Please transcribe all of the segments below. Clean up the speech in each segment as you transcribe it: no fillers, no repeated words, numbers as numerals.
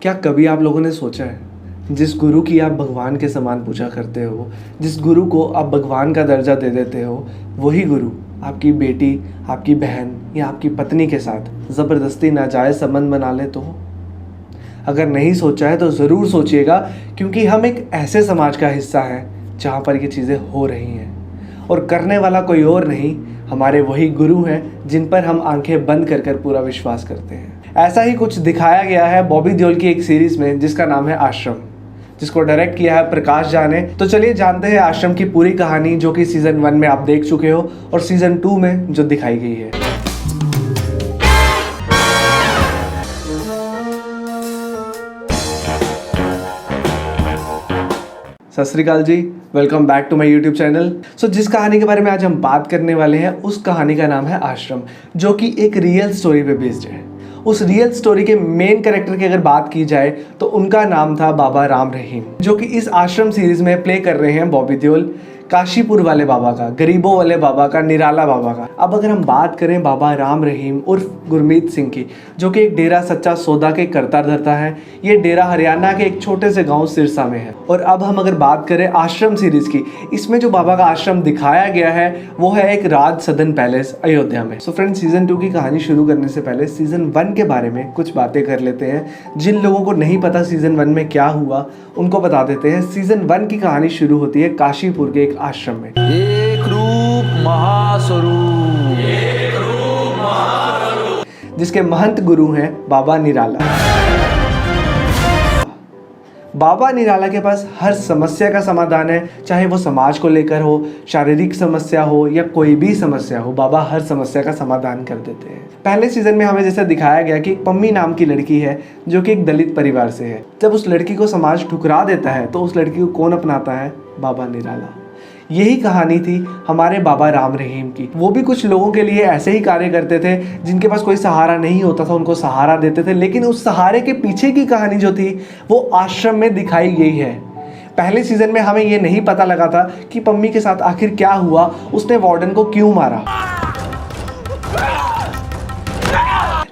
क्या कभी आप लोगों ने सोचा है जिस गुरु की आप भगवान के समान पूजा करते हो, जिस गुरु को आप भगवान का दर्जा दे देते हो, वही गुरु आपकी बेटी, आपकी बहन या आपकी पत्नी के साथ ज़बरदस्ती नाजायज़ संबंध बना ले तो? अगर नहीं सोचा है तो ज़रूर सोचिएगा, क्योंकि हम एक ऐसे समाज का हिस्सा हैं जहाँ पर ये चीज़ें हो रही हैं और करने वाला कोई और नहीं, हमारे वही गुरु हैं जिन पर हम आंखें बंद कर कर पूरा विश्वास करते हैं। ऐसा ही कुछ दिखाया गया है बॉबी देओल की एक सीरीज़ में जिसका नाम है आश्रम, जिसको डायरेक्ट किया है प्रकाश झा ने। तो चलिए जानते हैं आश्रम की पूरी कहानी, जो कि सीज़न 1 में आप देख चुके हो और सीज़न 2 में जो दिखाई गई है। सत श्री अकाल जी, welcome back to my YouTube channel. So जिस कहानी के बारे में आज हम बात करने वाले हैं, उस कहानी का नाम है आश्रम, जो कि एक रियल स्टोरी पे बेस्ड है। उस रियल स्टोरी के मेन कैरेक्टर की अगर बात की जाए तो उनका नाम था बाबा राम रहीम, जो कि इस आश्रम सीरीज में प्ले कर रहे हैं बॉबी देओल, काशीपुर वाले बाबा का, गरीबों वाले बाबा का, निराला बाबा का। अब अगर हम बात करें बाबा राम रहीम उर्फ गुरमीत सिंह की, जो कि एक डेरा सच्चा सौदा के करता धरता है, ये डेरा हरियाणा के एक छोटे से गांव सिरसा में है। और अब हम अगर बात करें आश्रम सीरीज की, इसमें जो बाबा का आश्रम दिखाया गया है वो है एक राज सदन पैलेस अयोध्या में। सो फ्रेंड्स, सीजन 2 की कहानी शुरू करने से पहले सीजन 1 के बारे में कुछ बातें कर लेते हैं। जिन लोगों को नहीं पता सीजन 1 में क्या हुआ, उनको बता देते हैं। सीजन 1 की कहानी शुरू होती है काशीपुर के एक आश्रम में। एक रूप महास्वरूप, जिसके महंत गुरु हैं बाबा निराला। बाबा निराला के पास हर समस्या का समाधान है, चाहे वो समाज को लेकर हो, शारीरिक समस्या हो या कोई भी समस्या हो, बाबा हर समस्या का समाधान कर देते हैं। पहले सीजन में हमें जैसे दिखाया गया कि पम्मी नाम की लड़की है जो कि एक दलित परिवार से है। जब उस लड़की को समाज ठुकरा देता है तो उस लड़की को कौन अपनाता है? बाबा निराला। यही कहानी थी हमारे बाबा राम रहीम की। वो भी कुछ लोगों के लिए ऐसे ही कार्य करते थे जिनके पास कोई सहारा नहीं होता था, उनको सहारा देते थे। लेकिन उस सहारे के पीछे की कहानी जो थी वो आश्रम में दिखाई गई है। पहले सीजन में हमें ये नहीं पता लगा था कि पम्मी के साथ आखिर क्या हुआ, उसने वार्डन को क्यों मारा।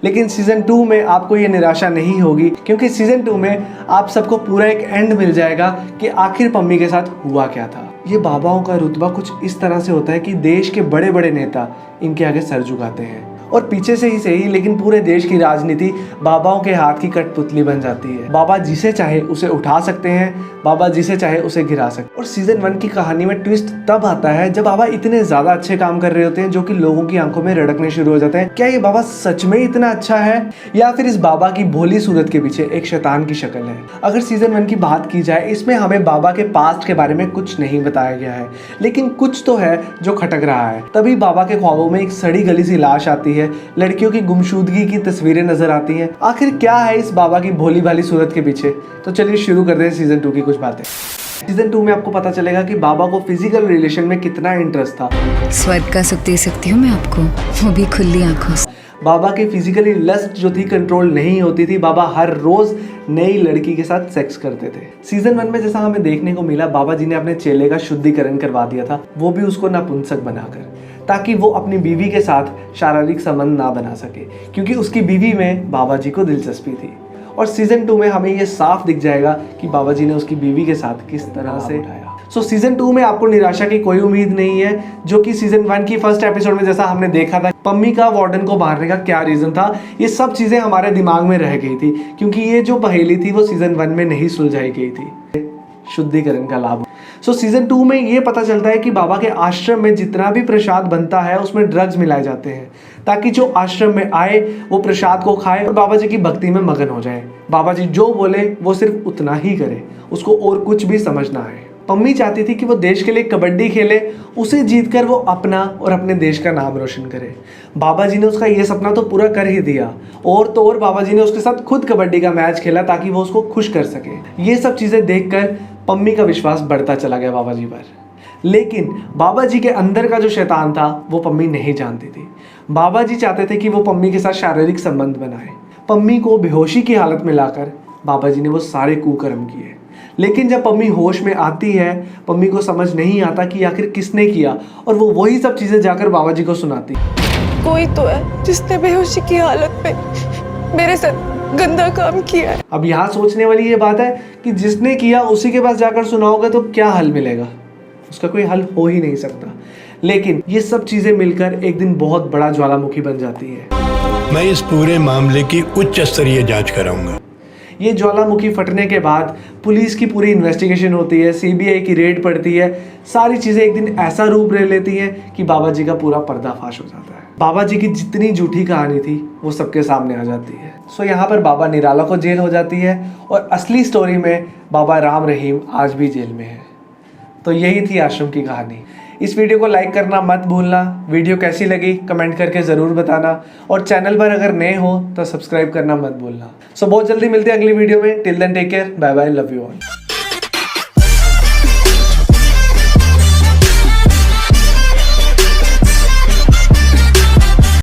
लेकिन सीजन 2 में आपको ये निराशा नहीं होगी, क्योंकि सीजन 2 में आप सबको पूरा एक एंड मिल जाएगा कि आखिर पम्मी के साथ हुआ क्या था। ये बाबाओं का रुतबा कुछ इस तरह से होता है कि देश के बड़े बड़े नेता इनके आगे सर झुकाते हैं, और पीछे से ही सही लेकिन पूरे देश की राजनीति बाबाओं के हाथ की कठपुतली बन जाती है। बाबा जिसे चाहे उसे उठा सकते हैं, बाबा जिसे चाहे उसे गिरा सकते। और सीजन 1 की कहानी में ट्विस्ट तब आता है जब बाबा इतने ज्यादा अच्छे काम कर रहे होते हैं जो कि लोगों की आंखों में रड़कने शुरू हो जाते हैं। क्या ये बाबा सच में इतना अच्छा है, या फिर इस बाबा की भोली सूरत के पीछे एक शैतान की शक्ल है? अगर सीजन 1 की बात की जाए, इसमें हमें बाबा के पास्ट के बारे में कुछ नहीं बताया गया है, लेकिन कुछ तो है जो खटक रहा है। तभी बाबा के ख्वाबों में एक सड़ी गली सी लाश आती है, लड़कियों की गुमशुदगी की तस्वीरें नजर आती हैं। आखिर क्या है इस बाबा की भोली भाली सूरत के पीछे? तो चलिए शुरू करते हैं सीजन 2 की कुछ बातें। सीजन 2 में आपको पता चलेगा कि बाबा को फिजिकल रिलेशन में कितना इंटरेस्ट था। स्वर्ग का सुख दे सकती हूँ मैं आपको, वो भी खुली आंखों से। बाबा की फिजिकली लस्ट जो थी कंट्रोल नहीं होती थी। बाबा हर रोज नई लड़की के साथ सेक्स करते थे। सीजन 1 में जैसा हमें देखने को मिला, बाबा जी ने अपने चेले का शुद्धिकरण करवा दिया था, वो भी उसको नपुंसक बनाकर, ताकि वो अपनी बीवी के साथ शारीरिक संबंध ना बना सके, क्योंकि उसकी बीवी में बाबा जी को दिलचस्पी थी। और सीजन 2 में हमें ये साफ दिख जाएगा कि बाबा जी ने उसकी बीवी के साथ किस तरह से उठाया। सो सीजन 2 में आपको निराशा की कोई उम्मीद नहीं है, जो कि सीजन 1 की फर्स्ट एपिसोड में जैसा हमने देखा था पम्मी का वार्डन को मारने का क्या रीजन था, ये सब चीजें हमारे दिमाग में रह गई थी, क्योंकि ये जो पहेली थी वो सीजन 1 में नहीं सुलझाई गई थी। शुद्धिकरण का लाभ। सो सीजन 2 में ये पता चलता है कि बाबा के आश्रम में जितना भी प्रसाद बनता है उसमें ड्रग्स मिलाए जाते हैं, ताकि जो आश्रम में आए वो प्रसाद को खाए और बाबा जी की भक्ति में मगन हो जाए। बाबा जी जो बोले वो सिर्फ उतना ही करे, उसको और कुछ भी समझना है। पम्मी चाहती थी कि वो देश के लिए कबड्डी खेले, उसे जीतकर वो अपना और अपने देश का नाम रोशन करे। बाबा जी ने उसका ये सपना तो पूरा कर ही दिया, और तो और बाबा जी ने उसके साथ खुद कबड्डी का मैच खेला ताकि वो उसको खुश कर सके। ये सब चीज़ें देखकर पम्मी का विश्वास बढ़ता चला गया बाबा जी पर। लेकिन बाबा जी के अंदर का जो शैतान था वो पम्मी नहीं जानती थी। बाबा जी चाहते थे कि वो पम्मी के साथ शारीरिक संबंध बनाए। पम्मी को बेहोशी की हालत में लाकर बाबा जी ने वो सारे कुकर्म किए। लेकिन जब पम्मी होश में आती है, पम्मी को समझ नहीं आता कि आखिर किसने किया, और वो वही सब चीजें जाकर बाबा जी को सुनाती। कोई तो है जिसने बेहोशी की हालत में मेरे साथ गंदा काम किया है। अब यहाँ सोचने वाली ये बात है कि जिसने किया उसी के पास जाकर सुनाओगे तो क्या हल मिलेगा? उसका कोई हल हो ही नहीं सकता। लेकिन ये सब चीजें मिलकर एक दिन बहुत बड़ा ज्वालामुखी बन जाती है। मैं इस पूरे मामले की उच्च स्तरीय जांच कराऊंगा। ये ज्वालामुखी फटने के बाद पुलिस की पूरी इन्वेस्टिगेशन होती है, सीबीआई की रेड पड़ती है, सारी चीजें एक दिन ऐसा रूप ले लेती हैं कि बाबा जी का पूरा पर्दाफाश हो जाता है। बाबा जी की जितनी झूठी कहानी थी वो सबके सामने आ जाती है। सो यहाँ पर बाबा निराला को जेल हो जाती है और असली स्टोरी में बाबा राम रहीम आज भी जेल में है। तो यही थी आश्रम की कहानी। इस वीडियो को लाइक करना मत भूलना। वीडियो कैसी लगी कमेंट करके ज़रूर बताना और चैनल पर अगर नए हो तो सब्सक्राइब करना मत भूलना। सो बहुत जल्दी मिलते हैं अगली वीडियो में। Till then take care, bye bye, love you all.